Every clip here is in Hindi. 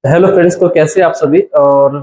हेलो फ्रेंड्स, तो कैसे आप सभी। और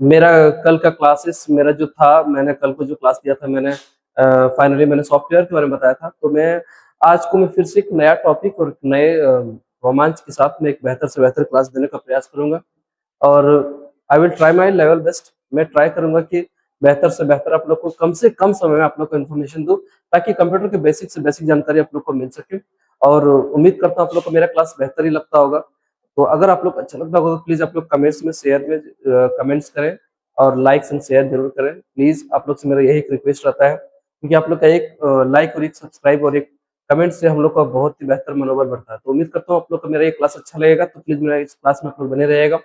मेरा कल का क्लासेस मेरा जो था, मैंने कल को जो क्लास दिया था, मैंने फाइनली मैंने सॉफ्टवेयर के बारे में बताया था। तो मैं आज को मैं फिर से एक नया टॉपिक और एक नए रोमांच के साथ में एक बेहतर से बेहतर क्लास देने का प्रयास करूंगा। और I will try my level best. मैं ट्राई करूंगा कि बेहतर से बेहतर आप लोग को कम से कम समय में आप लोग को इन्फॉर्मेशन दूं, ताकि कंप्यूटर के बेसिक से बेसिक जानकारी आप लोग को मिल सके। और उम्मीद करता हूँ आप लोग को मेरा क्लास बेहतर ही लगता होगा। तो अगर आप लोग अच्छा लगता होगा तो प्लीज आप लोग कमेंट्स में शेयर में कमेंट्स करें और लाइक्स एंड शेयर जरूर करें। प्लीज आप लोग से मेरा यही रिक्वेस्ट रहता है, क्योंकि आप लोग का एक लाइक और एक सब्सक्राइब और एक कमेंट से हम लोग का बहुत ही बेहतर मनोबल बढ़ता है। तो उम्मीद करता हूँ आप लोग को मेरा ये क्लास अच्छा लगेगा, तो प्लीज मेरा इस क्लास में आप लोग बने रहेगा।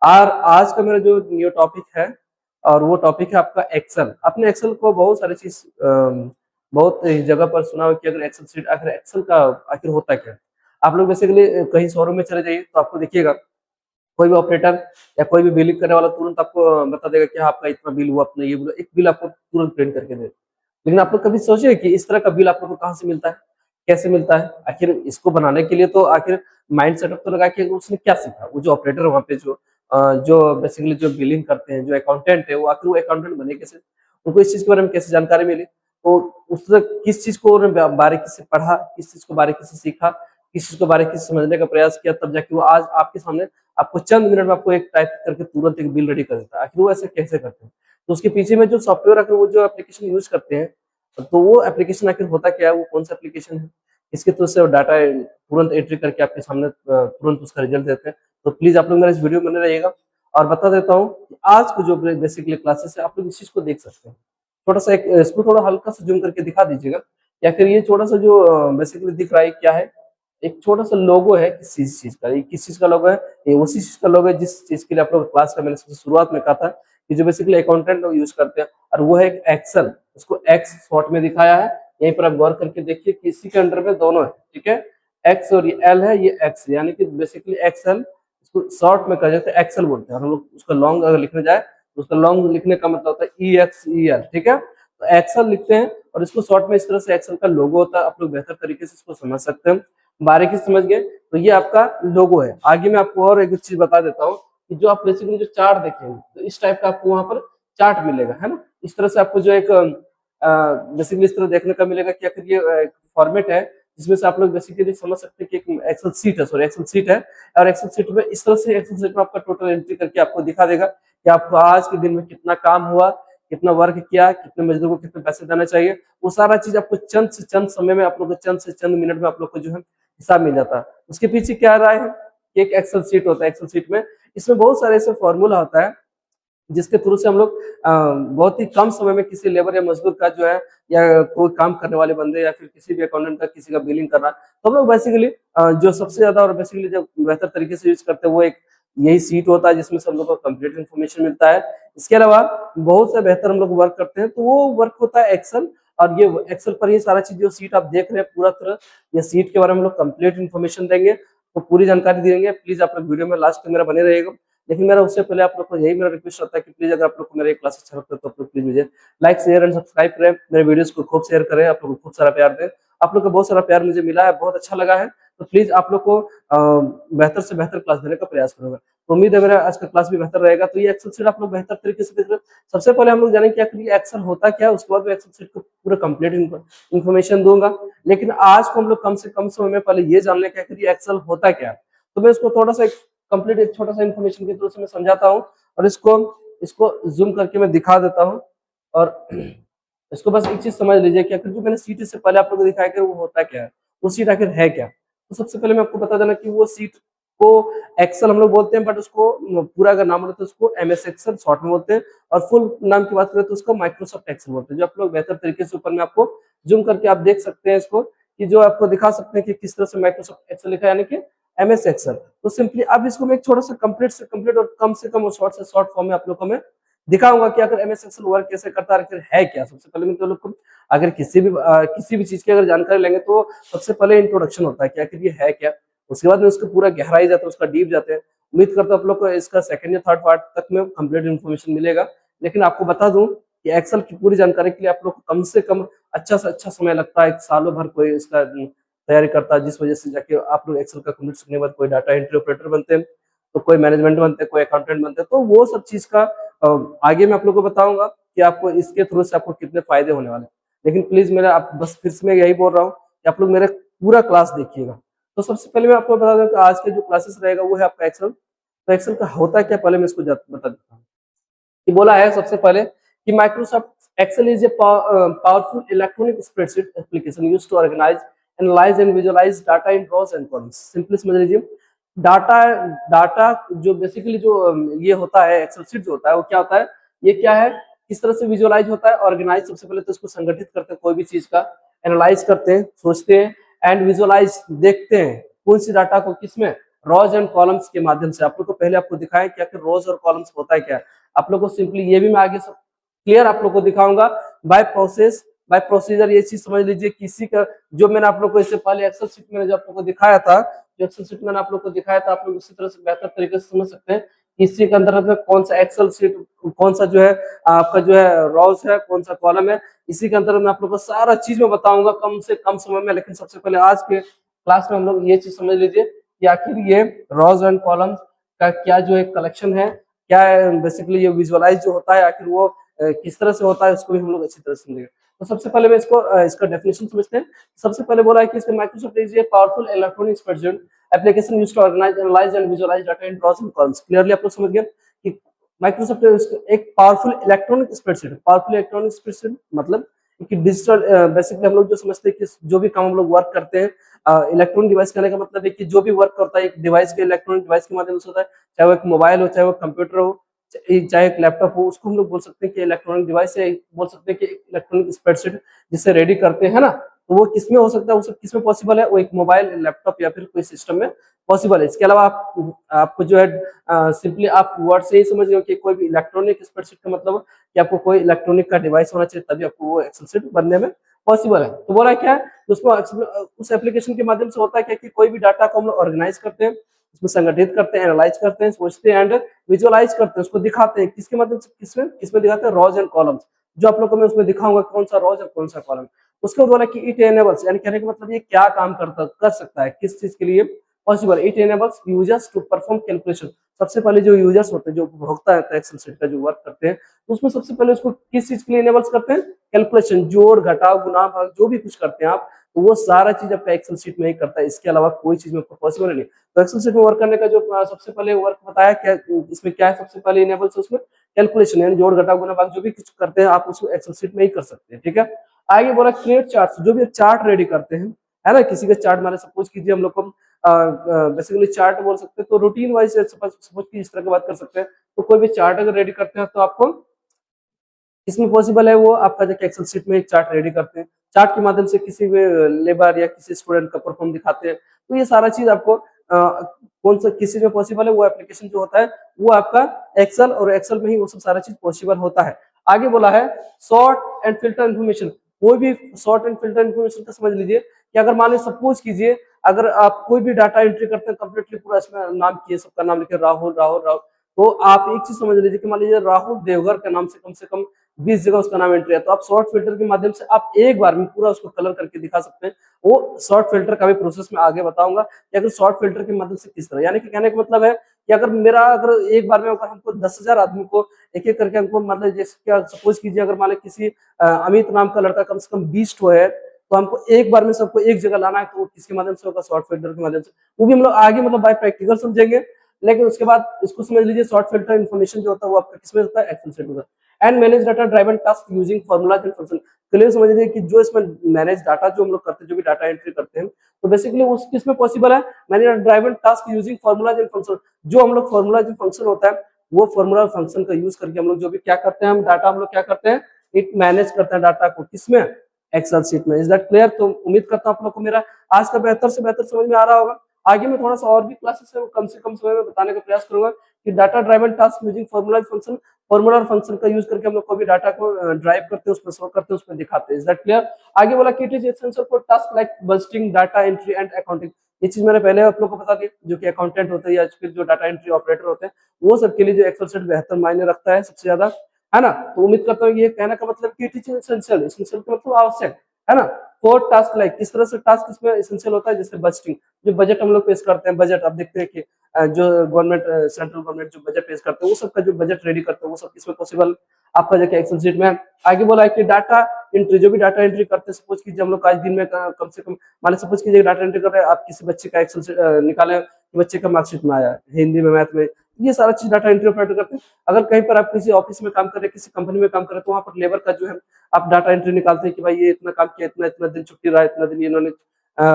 और आज का मेरा जो न्यू टॉपिक है, और वो टॉपिक है आपका एक्सेल। आपने एक्सेल को बहुत सारी चीज बहुत जगह पर सुना हो कि अगर एक्सेल सीट, आखिर एक्सेल का आखिर होता क्या है। आप लोग बेसिकली कहीं शोरूम में चले जाइए तो आपको देखिएगा, कोई भी ऑपरेटर या कोई भी बिलिंग करने वाला तुरंत आपको बता देगा कि हाँ, आपका इतना बिल हुआ, अपना ये बोला, एक बिल आपको तुरंत प्रिंट करके दे। लेकिन आप लोग कभी सोचे कि इस तरह का बिल आप लोग को कहाँ से मिलता है, कैसे मिलता है। आखिर इसको बनाने के लिए तो आखिर माइंड सेटअप तो लगा कि उसने क्या सीखा, वो जो ऑपरेटर वहाँ पे जो बेसिकली जो बिलिंग करते हैं, जो अकाउंटेंट है, वो आखिर वो अकाउंटेंट बने कैसे, उनको इस चीज के बारे में कैसे जानकारी मिली। तो उसने किस चीज को उन्होंने बारीकी से पढ़ा, किस चीज को बारीकी से सीखा, किस चीज को बारीकी से समझने का प्रयास किया, तब जाके वो आज आपके सामने आपको चंद मिनट में आपको एक टाइप करके तुरंत एक बिल रेडी कर देता है। आखिर वो ऐसे कैसे करते हैं, तो उसके पीछे में जो सॉफ्टवेयर आखिर वो जो एप्लीकेशन यूज करते हैं, तो वो एप्लीकेशन आखिर होता क्या है, वो कौन सा एप्लीकेशन है, इसके थ्रू से डाटा तुरंत एंट्री करके आपके सामने तुरंत उसका रिजल्ट देते हैं। तो प्लीज आप लोग मेरा इस वीडियो में बने रहिएगा। और बता देता हूँ कि आज को जो बेसिकली क्लासेस है, आप लोग इस चीज को देख सकते हैं। थोड़ा सा एक इसको थोड़ा हल्का सा जूम करके दिखा दीजिएगा, या फिर ये थोड़ा सा जो बेसिकली दिख रहा है क्या है, एक छोटा सा लोगो है किसी चीज का। ये किस चीज का लोगो है, ये उसी चीज का लोगो है जिस चीज के लिए आप लोग क्लास का मैंने सबसे शुरुआत में कहा था कि जो बेसिकली अकाउंटेंट लोग यूज करते हैं। और वो है एक एक्सेल, उसको एक्स शॉर्ट में दिखाया है। यहीं पर आप गौर करके देखिए कि इसी के अंडर में दोनों है, ठीक है। एक्स और ये एल है, ये एक्स, यानी कि बेसिकली एक्सेल, इसको शॉर्ट में कहा जाता है एक्सेल बोलते हैं। हम लोग उसका लॉन्ग अगर लिखने जाए तो उसका लॉन्ग लिखने का मतलब होता है ई एक्स ई एल, ठीक है। तो एक्सेल लिखते हैं और इसको शॉर्ट में इस तरह से एक्सेल का लोगो होता है। आप लोग बेहतर तरीके से इसको समझ सकते हैं, बारीकी से समझ गए तो ये आपका लोगो है। आगे मैं आपको और एक चीज बता देता हूँ कि जो आप बेसिकली जो चार्ट देखेंगे, तो इस टाइप का आपको वहां पर चार्ट मिलेगा, है ना। इस तरह से आपको जो एक बेसिकली इस तरह देखने का मिलेगा कि आखिर ये फॉर्मेट है, जिसमें से आप लोग बेसिकली समझ सकते हैं कि एक एक्सेल सीट है, सॉरी एक्सेल सीट है। और एक्सेल सीट में इस तरह से एक्सेल सीट में आपका टोटल एंट्री करके आपको दिखा देगा कि आपको आज के दिन में कितना काम हुआ, कितना वर्क किया, कितने मजदूर को कितने पैसे देना चाहिए। वो सारा चीज आपको चंद से चंद समय में, आप लोग को चंद से चंद मिनट में आप लोग को जो है हिसाब मिल जाता है। उसके पीछे क्या राय है कि एक एक्सेल सीट होता है। एक्सेल सीट में इसमें बहुत सारे ऐसे फॉर्मूला होता है जिसके थ्रू से हम लोग बहुत ही कम समय में किसी लेबर या मजदूर का जो है, या कोई काम करने वाले बंदे, या फिर किसी भी अकाउंटेंट का किसी का बिलिंग करना, तो हम लोग बेसिकली जो सबसे ज्यादा और बेसिकली जो बेहतर तरीके से यूज करते हैं वो एक यही सीट होता है, जिसमें से हम लोग को कंप्लीट इन्फॉर्मेशन मिलता है। इसके अलावा बहुत से बेहतर हम लोग वर्क करते हैं, तो वो वर्क होता है एक्सेल। और ये एक्सेल पर ही सारा चीज जो सीट आप देख रहे हैं पूरा तरह, ये सीट के बारे में हम लोग कंप्लीट इन्फॉर्मेशन देंगे, तो पूरी जानकारी देंगे। प्लीज आप लोग वीडियो में लास्ट तक मेरा बने रहेगा। लेकिन मेरा उससे पहले आप लोग को यही मेरा रिक्वेस्ट रहता है कि प्लीज अगर आप लोग को मेरा क्लास अच्छा लगता है तो आप लोग प्लीज मुझे लाइक शेयर एंड सब्सक्राइब करें, मेरे वीडियोस को खूब शेयर करें, आप लोग को खूब सारा प्यार दें। आप लोग का बहुत सारा प्यार मुझे मिला है, बहुत अच्छा लगा है। तो प्लीज आप लोग को बेहतर से बेहतर क्लास देने का प्रयास करूंगा। तो उम्मीद है मेरा आज का क्लास भी बेहतर रहेगा। तो ये एक्सेल सीट आप लोग बेहतर तरीके से देख रहे हैं। सबसे पहले हम लोग जानेंगे कि आखिर ये एक्सेल होता क्या है, उसके बाद मैं एक्सेल सीट को पूरा कंप्लीट इन्फॉर्मेशन दूंगा। लेकिन आज को हम लोग कम से कम समय में पहले ये जान लें कि आखिर ये एक्सेल होता क्या है। तो मैं इसको थोड़ा सा कंप्लीट एक छोटा सा इन्फॉर्मेशन के थ्रू से मैं समझाता हूँ, और इसको इसको जूम करके मैं दिखा देता हूँ। और इसको बस एक चीज समझ लीजिए कि आखिर जो मैंने सीट से पहले आप लोग को दिखाया कि वो होता क्या है, वो सीट आखिर है क्या। तो सबसे पहले मैं आपको बता देना कि वो सीट को एक्सेल हम लोग बोलते हैं, बट उसको पूरा अगर नाम बोले तो उसको एमएस एक्सेल शॉर्ट में बोलते हैं। और फुल नाम की बात करें तो उसको माइक्रोसॉफ्ट एक्सेल बोलते हैं। जो आप लोग बेहतर तरीके से ऊपर में आपको जूम करके आप देख सकते हैं इसको, कि जो आपको दिखा सकते हैं कि किस तरह से माइक्रोसॉफ्ट एक्सेल लिखा है, यानी कि एमएस एक्सेल। तो सिंपली अब इसको मैं एक छोटा सा कंप्लीट से कंप्लीट और कम से कम और शॉर्ट से शॉर्ट फॉर्म में आप लोग को मैं दिखाऊंगा कि अगर एमएस एक्सेल वर्क कैसे करता है, आखिर है क्या। सबसे पहले मैं तो लोग को अगर किसी भी चीज की अगर जानकारी लेंगे तो सबसे पहले इंट्रोडक्शन होता है कि आखिर ये है क्या। उसके बाद में उसको पूरा गहराई जाता है, उसका डीप जाते हैं। उम्मीद करता हूँ आप लोग को इसका सेकंड या थर्ड पार्ट तक में कंप्लीट इन्फॉर्मेशन मिलेगा। लेकिन आपको बता दूं कि एक्सेल की पूरी जानकारी के लिए आप लोग को कम से कम अच्छा से अच्छा समय लगता है। एक सालों भर कोई इसका तैयारी करता है, जिस वजह से जाके आप लोग एक्सेल का कंप्लीट सीखने के बाद कोई डाटा एंट्री ऑपरेटर बनते हैं। तो कोई मैनेजमेंट बनते हैं, कोई अकाउंटेंट बनते हैं, तो वो सब चीज का आगे मैं आप लोगों को बताऊंगा कि आपको इसके थ्रू से आपको कितने फायदे होने वाले हैं। लेकिन प्लीज मेरा आप बस फिर से मैं यही बोल रहा हूँ कि आप लोग मेरा पूरा क्लास देखिएगा। तो सबसे पहले मैं आपको बता दूं कि आज के जो क्लासेस रहेगा वो है आपका एक्सेल। तो एक्सेल का होता क्या, पहले मैं इसको बता देता हूँ। कि बोला है सबसे पहले कि Microsoft Excel is a powerful electronic spreadsheet application used to organize, analyze and visualize data in rows and columns. Simply समझ लीजिए, डाटा डाटा जो बेसिकली जो ये होता है एक्सेल शीट जो होता है वो क्या होता है, ये क्या है, किस तरह से विजुअलाइज होता है, ऑर्गेनाइज सबसे पहले तो इसको संगठित करते हैं कोई भी चीज का, एनालाइज करते हैं सोचते हैं, एंड विजुअलाइज देखते हैं कौन सी डाटा को किसमें, रॉज एंड कॉलम्स के माध्यम से। आप लोग को पहले आपको दिखाया कि आखिर रॉज और कॉलम्स होता है क्या। आप लोग को सिंपली ये भी मैं आगे क्लियर आप लोग को दिखाऊंगा बाय प्रोसेस बाय प्रोसीजर। ये चीज समझ लीजिए किसी का, जो मैंने आप लोग को इससे पहले एक्सेल शीट में जो आप लोग को दिखाया था, जो एक्सेल शीट मैंने आप लोग को दिखाया था, आप लोग उसी तरह से बेहतर तरीके से समझ सकते हैं इसी के अंतर्गत में कौन सा एक्सेल शीट, कौन सा जो है आपका जो है रॉज है, कौन सा कॉलम है। इसी के अंतर्गत में आप लोग को सारा चीज में बताऊंगा कम से कम समय में। लेकिन सबसे पहले आज के क्लास में हम लोग ये चीज समझ लीजिए कि आखिर ये रॉज एंड कॉलम्स का क्या जो है कलेक्शन है, क्या है बेसिकली ये विजुअलाइज जो होता है आखिर वो किस तरह से होता है, उसको भी हम लोग अच्छी तरह से समझेंगे। तो सबसे पहले मैं इसको इसका डेफिनेशन समझते हैं। सबसे पहले बोला है कि इसका Microsoft is a powerful electronic spreadsheet application used to organize, analyze and visualize data in rows and columns. Clearly आप लोग समझ गए कि माइक्रोसॉफ्ट एक powerful electronic spreadsheet, powerful electronic spreadsheet मतलब कि डिजिटल, बेसिकली हम लोग जो समझते हैं कि जो भी काम हम लोग वर्क करते हैं, इलेक्ट्रॉनिक डिवाइस कहने का मतलब है कि जो भी वर्क करता है एक डिवाइस के, इलेक्ट्रॉनिक डिवाइस के माध्यम से होता है, चाहे वो एक मोबाइल हो, चाहे वो कंप्यूटर हो, चाहे एक लैपटॉप हो, उसको हम लोग बोल सकते हैं कि इलेक्ट्रॉनिक डिवाइस है, बोल सकते हैं कि इलेक्ट्रॉनिक स्प्रेडशीट जिससे रेडी करते हैं ना। तो वो किसमें हो सकता है, वो सब किसमें पॉसिबल है, वो एक मोबाइल, लैपटॉप या फिर कोई सिस्टम में पॉसिबल है। इसके अलावा आप आपको जो है सिंपली आप वर्ड से ही समझ गए कि कोई भी इलेक्ट्रॉनिक स्प्रेडशीट का मतलब कि आपको कोई इलेक्ट्रॉनिक का डिवाइस होना चाहिए तभी आपको वो एक्सेल शीट बनने में पॉसिबल है। तो बोला क्या है, उसमें उस एप्लीकेशन के माध्यम से होता है क्या कि कोई भी डाटा को हम लोग ऑर्गेनाइज करते हैं, उसमें संगठित करते हैं, एनालाइज करते हैं, सोचते हैं एंड विजुअलाइज करते हैं, उसको दिखाते हैं किसके माध्यम से, किसमें किसमें दिखाते हैं, रॉज एंड कॉलम्स। जो आप लोग को मैं उसमें दिखाऊंगा कौन सा रॉज और कौन सा कॉलम। उसके बाद बोला कि इट एनेबल्स, यानी कहने का मतलब ये क्या काम करता कर सकता है, किस चीज के लिए possible. It enables users to perform calculation. सबसे पहले जो यूजर्स होते हैं, जो उपभोक्ता होता है एक्सेल शीट का जो वर्क करते हैं, तो उसमें सबसे पहले उसको किस चीज के लिए एनेबल्स करते हैं, कैलकुलेशन, जोड़ घटाव गुणा भाग जो भी कुछ करते हैं आप, तो वो सारा चीज आपका एक्सेल शीट में ही करता है, इसके अलावा कोई चीज में पॉसिबल नहीं। तो एक्सेल शीट में वर्क करने का जो सबसे पहले वर्क बताया क्या, इसमें क्या है, सबसे पहले इनेबल्स उसमें कैलकुलेशन, यानी जोड़ घटाव गुणा भाग जो भी कुछ करते हैं आप उसको एक्सेल शीट में ही कर सकते हैं, ठीक है। आगे बोला क्रिएट चार्ट, जो भी चार्ट रेडी करते हैं, है ना, किसी का चार्ट माने सपोज कीजिए हम लोग को बेसिकली चार्ट बोल सकते हैं, तो रूटीन वाइज सपोज की इस तरह की बात कर सकते हैं। तो कोई भी चार्ट अगर रेडी करते हैं तो आपको इसमें पॉसिबल है वो आपका जो एक्सेल शीट में एक चार्ट रेडी करते हैं, चार्ट के माध्यम से किसी भी लेबर या किसी स्टूडेंट का परफॉर्म दिखाते हैं। तो ये सारा चीज आपको कौन सा किसी में पॉसिबल है, वो एप्लीकेशन जो होता है वो आपका एक्सेल, और एक्सेल में ही वो सब सारा चीज पॉसिबल होता है। आगे बोला है सॉर्ट एंड फिल्टर इन्फॉर्मेशन। कोई भी सॉर्ट एंड फिल्टर इन्फॉर्मेशन का समझ लीजिए कि अगर मान लीजिए सपोज कीजिए अगर आप कोई भी डाटा एंट्री करते हैं कंप्लीटली पूरा इसमें नाम किए, सबका नाम लिखे राहुल राहुल राहुल, तो आप एक चीज समझ लीजिए कि मान लीजिए राहुल देवघर के नाम से कम 20 जगह उसका नाम एंट्री है, तो आप शॉर्ट फिल्टर के माध्यम से आप एक बार में पूरा उसको कलर करके दिखा सकते हैं। वो शॉर्ट फिल्टर का भी प्रोसेस मैं आगे बताऊंगा कि अगर शॉर्ट फिल्टर के माध्यम से किस तरह, यानी कि कहने का मतलब है कि अगर मेरा अगर एक बार में अगर हमको 10,000 आदमी को एक एक करके हमको मतलब जैसे क्या सपोज कीजिए अगर मान लीजिए किसी अमित नाम का लड़का कम से कम 20 ठो है, तो हमको एक बार में सबको एक जगह लाना है, तो वो किसके माध्यम से होगा, शॉर्ट फिल्टर के माध्यम से। वो भी हम लोग आगे मतलब बाय प्रैक्टिकल समझेंगे। लेकिन उसके बाद इसको समझ लीजिए शॉर्ट फिल्टर इन्फॉर्मेशन जो होता है वो आपका किसमें होता है, एक्सेल शीट में। And manage data driven task using formulas and function. Clear समझ लीजिए कि जो इसमें मैनेज डाटा जो हम लोग करते हैं, जो भी डाटा एंट्री करते हैं, तो बेसिकली उस किसमें पॉसिबल है, manage driven task using formulas and function. जो हम लोग फॉर्मूलाज एंड फंक्शन होता है वो फॉर्मूला और फंक्शन का यूज करके हम लोग जो भी क्या करते हैं, हम डाटा हम लोग क्या करते हैं, एक मैनेज करते हैं डाटा को किसमें, एक्सेल शीट में। Is that clear? तो उम्मीद करता हूं आप लोग को मेरा आज का बेहतर से बेहतर समझ में आ रहा होगा। आगे मैं थोड़ा सा और भी क्लासेस है वो कम से कम समय में बताने का प्रयास करूंगा कि data driven task using formula function, formula और फंक्शन का यूज करके हम लोग कोई भी डाटा को ड्राइव करते हैं, उसमें शो करते हैं, उसमें दिखाते हैं। Is that clear? आगे बोला कि it is essential for task like budgeting, data entry and accounting. ये चीज मैंने पहले आप लोग को बता दी, जो कि अकाउंटेंट होते हैं या फिर जो डाटा एंट्री ऑपरेटर होते हैं, वो सबके लिए जो एक्सेल शीट बेहतर मायने रखता है सबसे ज्यादा, है ना। तो उम्मीद करता हूँ ये कहने का मतलब कि इट इज एसेंशियल, एसेंशियल का मतलब आवश्यक, है ना। फोर्थ टास्क लाइक, किस तरह से टास्क इसमें एसेंशियल होता है, जैसे बजटिंग, जो बजट हम लोग पेश करते हैं, बजट आप देखते हैं कि जो गवर्नमेंट सेंट्रल गवर्नमेंट जो बजट पेश करते हैं, वो सबका जो बजट रेडी करते हैं वो सब किसमें पॉसिबल, आपका जो एक्सेल शीट में। आगे बोला है कि डाटा एंट्री, जो भी डाटा एंट्री करते हैं, सपोज कीजिए हम लोग आज दिन में कम से कम, मान सपोज कीजिए डाटा एंट्री कर रहे हैं आप, किसी बच्चे का एक्सेल निकाले, बच्चे का मार्कशीट में आया हिंदी में, मैथ में, ये सारा चीज डाटा एंट्री ऑपरेटर करते हैं। अगर कहीं पर आप किसी ऑफिस में काम कर रहे हैं, किसी कंपनी में काम कर रहे हैं, तो वहाँ पर लेबर का जो है आप डाटा एंट्री निकालते हैं कि भाई ये इतना काम किया, इतना इतना दिन छुट्टी रहा, इतना दिन इन्होंने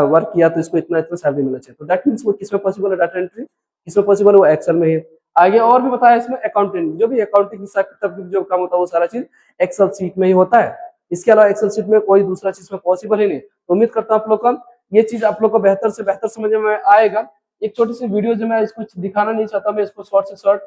वर्क किया, तो इसको इतना इतना सैलरी मिलना चाहिए। तो दैट मीन्स वो किसमें पॉसिबल है डाटा एंट्री, किसमें पॉसिबल है, वो एक्सेल में ही। आगे और भी बताया इसमें अकाउंटिंग, जो भी अकाउंटिंग हिसाब किताब जो काम होता है वो सारा चीज एक्सेल शीट में ही होता है। इसके अलावा एक्सेल शीट में कोई दूसरा चीज में पॉसिबल ही नहीं। तो उम्मीद करता हूँ आप लोग का ये चीज आप लोग को बेहतर से बेहतर समझ में आएगा। एक छोटी सी वीडियो जो मैं इसको दिखाना नहीं चाहता, मैं इसको शॉर्ट से शॉर्ट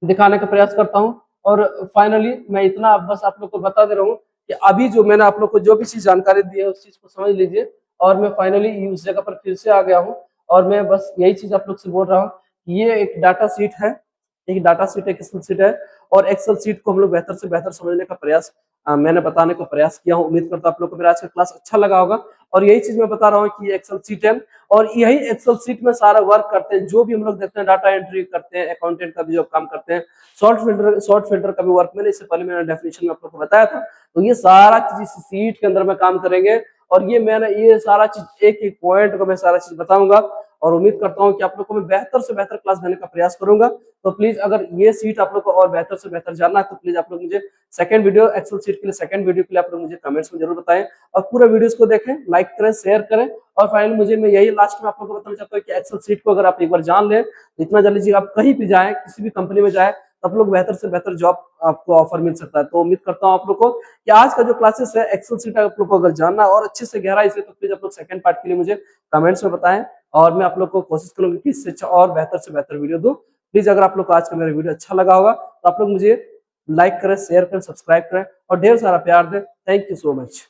दिखाने का प्रयास करता हूँ। और फाइनली मैं इतना बस आप लोग को बता दे रहा हूँ कि अभी जो मैंने आप लोग को जो भी चीज जानकारी दी है उस चीज को समझ लीजिए। और मैं फाइनली उस जगह पर फिर से आ गया हूँ, और मैं बस यही चीज आप लोग से बोल रहा हूँ कि ये एक डाटा शीट है, एक डाटा शीट, एक एक्सेल शीट है। और एक्सेल शीट को हम लोग बेहतर से बेहतर समझने का प्रयास मैंने बताने का प्रयास किया हूँ। उम्मीद करता हूँ आप लोग को मेरा आज का क्लास अच्छा लगा होगा। और यही चीज मैं बता रहा हूँ कि ये एक्सेल शीट है, और यही एक्सेल शीट में सारा वर्क करते हैं, जो भी हम लोग देखते हैं, डाटा एंट्री करते हैं, अकाउंटेंट का भी जो काम करते हैं, शॉर्ट फिल्टर का भी वर्क, मैंने इससे पहले मैंने डेफिनेशन में आप लोग को बताया था। तो ये सारा चीज इस सीट के अंदर में काम करेंगे, और ये मैंने ये सारा चीज एक एक पॉइंट को मैं सारा चीज बताऊंगा। और उम्मीद करता हूँ कि आप लोग को मैं बेहतर से बेहतर क्लास देने का प्रयास करूंगा। तो प्लीज अगर ये सीट आप लोग को और बेहतर से बेहतर जानना है, तो प्लीज आप लोग मुझे सेकंड वीडियो एक्सेल सीट के लिए, सेकंड वीडियो के लिए आप लोग मुझे कमेंट्स में जरूर बताएं। और पूरा वीडियोस को देखें, लाइक करें, शेयर करें। और फाइनली मुझे मैं यही लास्ट में आप लोग को बताना चाहता हूँ कि एक्सेल सीट को अगर आप एक बार जान लें, तो इतना जल्दी जी आप कहीं भी जाए, किसी भी कंपनी में जाए, आप लोग बेहतर से बेहतर जॉब आपको ऑफर मिल सकता है। तो उम्मीद करता हूँ आप लोग को कि आज का जो क्लासेस है एक्सेल सीट आप लोग को अगर जानना और अच्छे से गहराई से, तो प्लीज आप लोग सेकंड पार्ट के लिए मुझे कमेंट्स में बताएं, और मैं आप लोग को कोशिश करूंगी कि इससे अच्छा और बेहतर से बेहतर वीडियो दूं। प्लीज अगर आप लोग को आज का मेरा वीडियो अच्छा लगा होगा, तो आप लोग मुझे लाइक करें, शेयर करें, सब्सक्राइब करें, और ढेर सारा प्यार दें। Thank you so much.